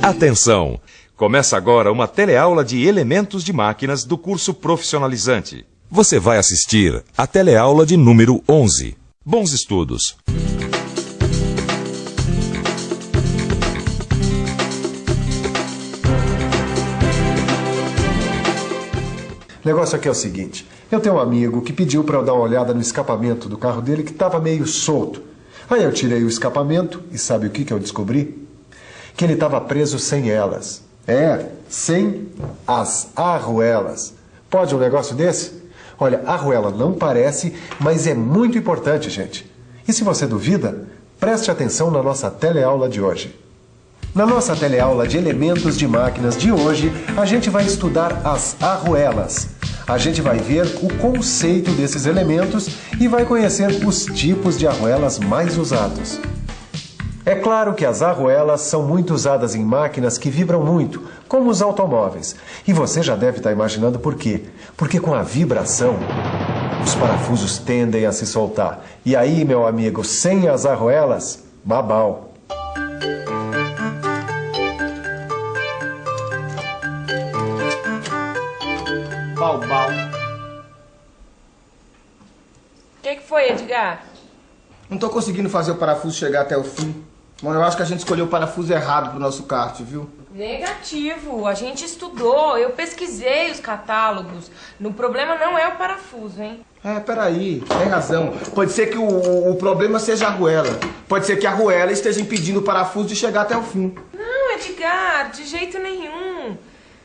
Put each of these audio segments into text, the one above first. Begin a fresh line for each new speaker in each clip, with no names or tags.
Atenção! Começa agora uma teleaula de elementos de máquinas do curso profissionalizante. Você vai assistir a teleaula de número 11. Bons estudos!
O negócio aqui é o seguinte, eu tenho um amigo que pediu para eu dar uma olhada no escapamento do carro dele que estava meio solto. Aí eu tirei o escapamento e sabe o que eu descobri? Que ele estava preso sem elas. Sem as arruelas. Pode um negócio desse? Olha, a arruela não parece, mas é muito importante, gente. E se você duvida, preste atenção na nossa teleaula de hoje. Na nossa teleaula de elementos de máquinas de hoje, a gente vai estudar as arruelas. A gente vai ver o conceito desses elementos e vai conhecer os tipos de arruelas mais usados. É claro que as arruelas são muito usadas em máquinas que vibram muito, como os automóveis. E você já deve estar imaginando por quê. Porque com a vibração, os parafusos tendem a se soltar. E aí, meu amigo, sem as arruelas, babau.
O que foi, Edgar?
Não tô conseguindo fazer o parafuso chegar até o fim. Bom, eu acho que a gente escolheu o parafuso errado pro nosso kart, viu?
Negativo. A gente estudou, eu pesquisei os catálogos. O problema não é o parafuso, hein?
Peraí, tem razão. Pode ser que o problema seja a arruela. Pode ser que a arruela esteja impedindo o parafuso de chegar até o fim.
Não, Edgar, de jeito nenhum.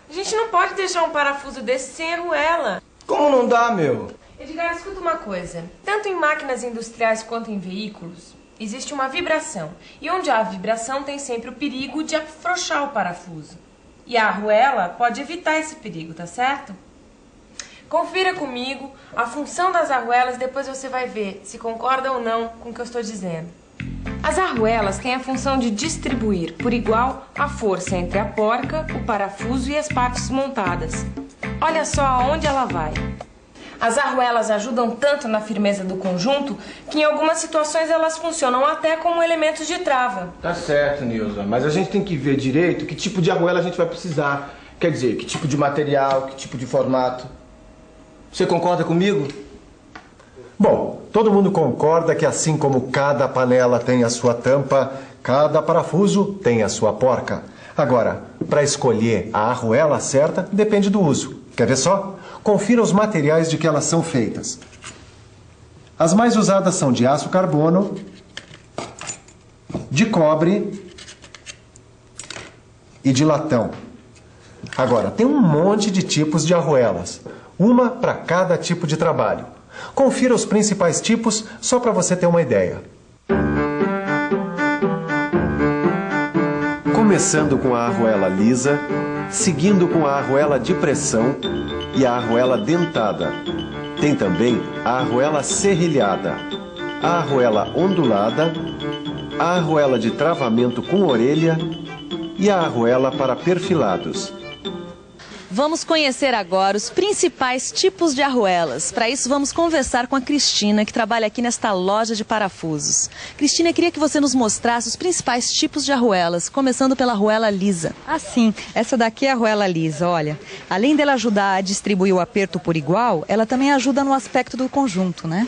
A gente não pode deixar um parafuso desse sem arruela.
Como não dá, meu?
Edgar, escuta uma coisa. Tanto em máquinas industriais quanto em veículos, existe uma vibração. E onde há vibração tem sempre o perigo de afrouxar o parafuso. E a arruela pode evitar esse perigo, tá certo? Confira comigo a função das arruelas, depois você vai ver se concorda ou não com o que eu estou dizendo. As arruelas têm a função de distribuir por igual a força entre a porca, o parafuso e as partes montadas. Olha só aonde ela vai. As arruelas ajudam tanto na firmeza do conjunto que em algumas situações elas funcionam até como elementos de trava.
Tá certo, Nilza, mas a gente tem que ver direito que tipo de arruela a gente vai precisar. Quer dizer, que tipo de material, que tipo de formato. Você concorda comigo?
Bom, todo mundo concorda que assim como cada panela tem a sua tampa, cada parafuso tem a sua porca. Agora, para escolher a arruela certa, depende do uso. Quer ver só? Confira os materiais de que elas são feitas. As mais usadas são de aço carbono, de cobre e de latão. Agora, tem um monte de tipos de arruelas, uma para cada tipo de trabalho. Confira os principais tipos só para você ter uma ideia. Começando com a arruela lisa, seguindo com a arruela de pressão e a arruela dentada. Tem também a arruela serrilhada, a arruela ondulada, a arruela de travamento com orelha e a arruela para perfilados.
Vamos conhecer agora os principais tipos de arruelas. Para isso, vamos conversar com a Cristina, que trabalha aqui nesta loja de parafusos. Cristina, eu queria que você nos mostrasse os principais tipos de arruelas, começando pela arruela lisa.
Ah, sim. Essa daqui é a arruela lisa, olha. Além dela ajudar a distribuir o aperto por igual, ela também ajuda no aspecto do conjunto, né?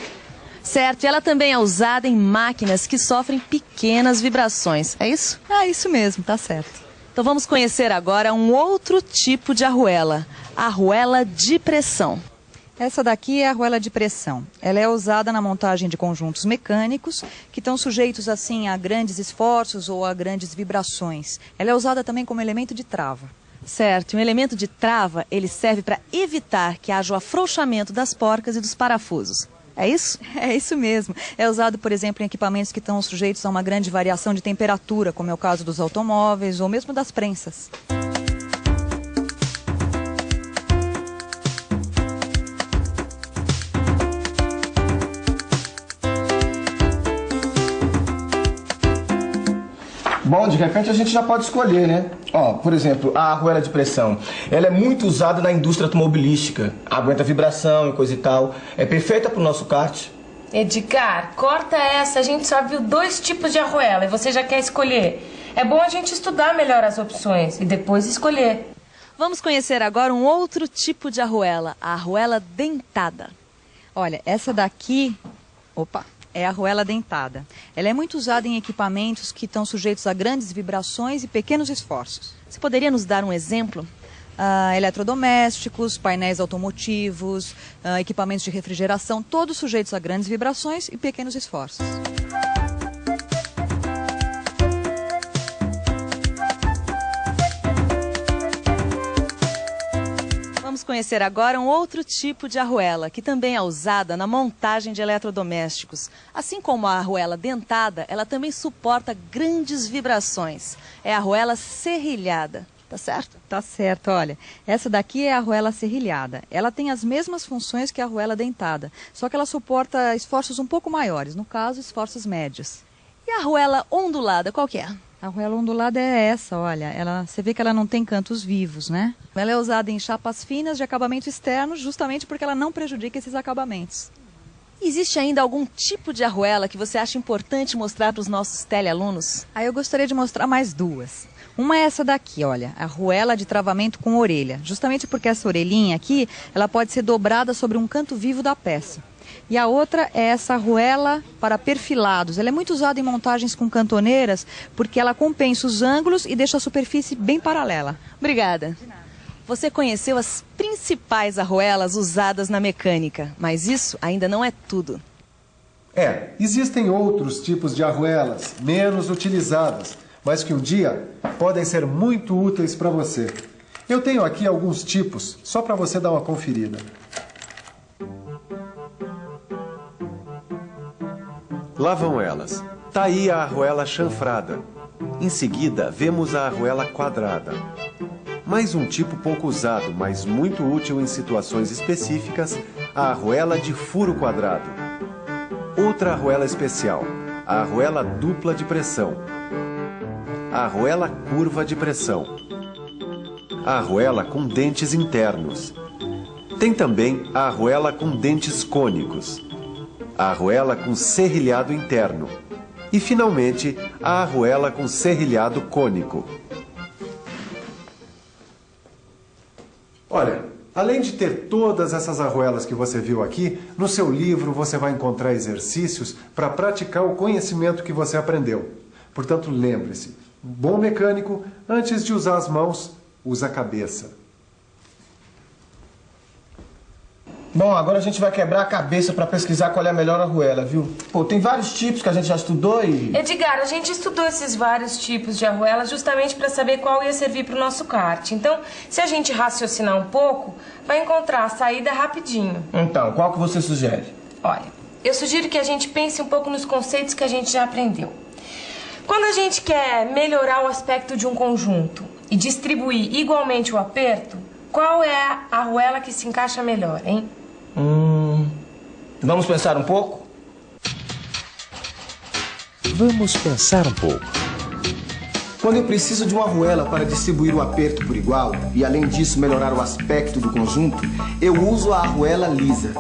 Certo, e ela também é usada em máquinas que sofrem pequenas vibrações, é isso?
Ah, isso mesmo, tá certo.
Então vamos conhecer agora um outro tipo de arruela, a arruela de pressão.
Essa daqui é a arruela de pressão. Ela é usada na montagem de conjuntos mecânicos que estão sujeitos assim a grandes esforços ou a grandes vibrações. Ela é usada também como elemento de trava.
Certo, e um elemento de trava, ele serve para evitar que haja o afrouxamento das porcas e dos parafusos. É isso?
É isso mesmo. É usado, por exemplo, em equipamentos que estão sujeitos a uma grande variação de temperatura, como é o caso dos automóveis ou mesmo das prensas.
Bom, de repente a gente já pode escolher, né? Ó, por exemplo, a arruela de pressão. Ela é muito usada na indústria automobilística. Aguenta vibração e coisa e tal. É perfeita pro nosso kart.
Edgar, corta essa. A gente só viu 2 tipos de arruela e você já quer escolher. É bom a gente estudar melhor as opções e depois escolher.
Vamos conhecer agora um outro tipo de arruela, a arruela dentada.
Olha, essa daqui... Opa! É a arruela dentada. Ela é muito usada em equipamentos que estão sujeitos a grandes vibrações e pequenos esforços.
Você poderia nos dar um exemplo?
Eletrodomésticos, painéis automotivos, equipamentos de refrigeração, todos sujeitos a grandes vibrações e pequenos esforços.
Vamos conhecer agora um outro tipo de arruela, que também é usada na montagem de eletrodomésticos. Assim como a arruela dentada, ela também suporta grandes vibrações. É a arruela serrilhada. Tá certo?
Tá certo, olha. Essa daqui é a arruela serrilhada. Ela tem as mesmas funções que a arruela dentada, só que ela suporta esforços um pouco maiores, no caso, esforços médios.
E a arruela ondulada, qual que é?
A arruela ondulada é essa, olha. Você vê que ela não tem cantos vivos, né? Ela é usada em chapas finas de acabamento externo, justamente porque ela não prejudica esses acabamentos.
Existe ainda algum tipo de arruela que você acha importante mostrar para os nossos telealunos?
Eu gostaria de mostrar mais duas. Uma é essa daqui, olha, a arruela de travamento com orelha. Justamente porque essa orelhinha aqui, ela pode ser dobrada sobre um canto vivo da peça. E a outra é essa arruela para perfilados. Ela é muito usada em montagens com cantoneiras porque ela compensa os ângulos e deixa a superfície bem paralela.
Obrigada. Você conheceu as principais arruelas usadas na mecânica, mas isso ainda não é tudo.
Existem outros tipos de arruelas, menos utilizadas, mas que um dia podem ser muito úteis para você. Eu tenho aqui alguns tipos, só para você dar uma conferida.
Lá vão elas. Tá aí a arruela chanfrada. Em seguida, vemos a arruela quadrada. Mais um tipo pouco usado, mas muito útil em situações específicas, a arruela de furo quadrado. Outra arruela especial, a arruela dupla de pressão. A arruela curva de pressão. A arruela com dentes internos. Tem também a arruela com dentes cônicos. A arruela com serrilhado interno. E, finalmente, a arruela com serrilhado cônico.
Olha, além de ter todas essas arruelas que você viu aqui, no seu livro você vai encontrar exercícios para praticar o conhecimento que você aprendeu. Portanto, lembre-se, um bom mecânico, antes de usar as mãos, usa a cabeça.
Bom, agora a gente vai quebrar a cabeça para pesquisar qual é a melhor arruela, viu? Pô, tem vários tipos que a gente já estudou e...
Edgar, a gente estudou esses vários tipos de arruela justamente para saber qual ia servir para o nosso kart. Então, se a gente raciocinar um pouco, vai encontrar a saída rapidinho.
Então, qual que você sugere?
Olha, eu sugiro que a gente pense um pouco nos conceitos que a gente já aprendeu. Quando a gente quer melhorar o aspecto de um conjunto e distribuir igualmente o aperto, qual é a arruela que se encaixa melhor, hein?
Vamos pensar um pouco?
Vamos pensar um pouco.
Quando eu preciso de uma arruela para distribuir o aperto por igual e, além disso, melhorar o aspecto do conjunto, eu uso a arruela lisa.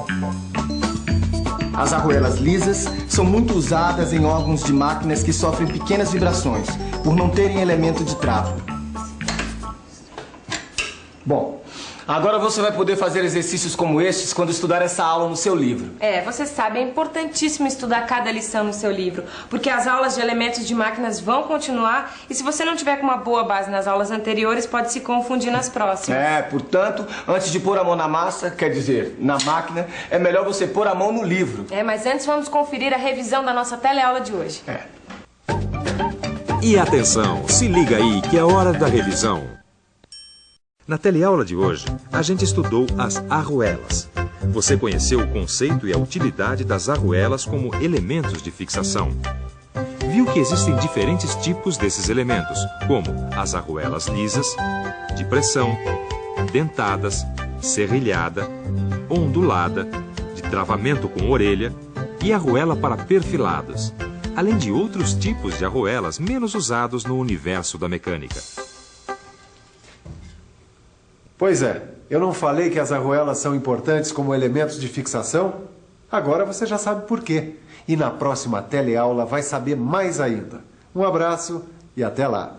As arruelas lisas são muito usadas em órgãos de máquinas que sofrem pequenas vibrações, por não terem elemento de trava. Bom, agora você vai poder fazer exercícios como estes quando estudar essa aula no seu livro.
Você sabe, é importantíssimo estudar cada lição no seu livro, porque as aulas de elementos de máquinas vão continuar e se você não tiver com uma boa base nas aulas anteriores, pode se confundir nas próximas.
Portanto, antes de pôr a mão na massa, quer dizer, na máquina, é melhor você pôr a mão no livro.
Mas antes vamos conferir a revisão da nossa teleaula de hoje.
E atenção, se liga aí que é hora da revisão. Na teleaula de hoje, a gente estudou as arruelas. Você conheceu o conceito e a utilidade das arruelas como elementos de fixação. Viu que existem diferentes tipos desses elementos, como as arruelas lisas, de pressão, dentadas, serrilhada, ondulada, de travamento com orelha e arruela para perfilados, além de outros tipos de arruelas menos usados no universo da mecânica.
Pois é, eu não falei que as arruelas são importantes como elementos de fixação? Agora você já sabe por quê. E na próxima teleaula vai saber mais ainda. Um abraço e até lá.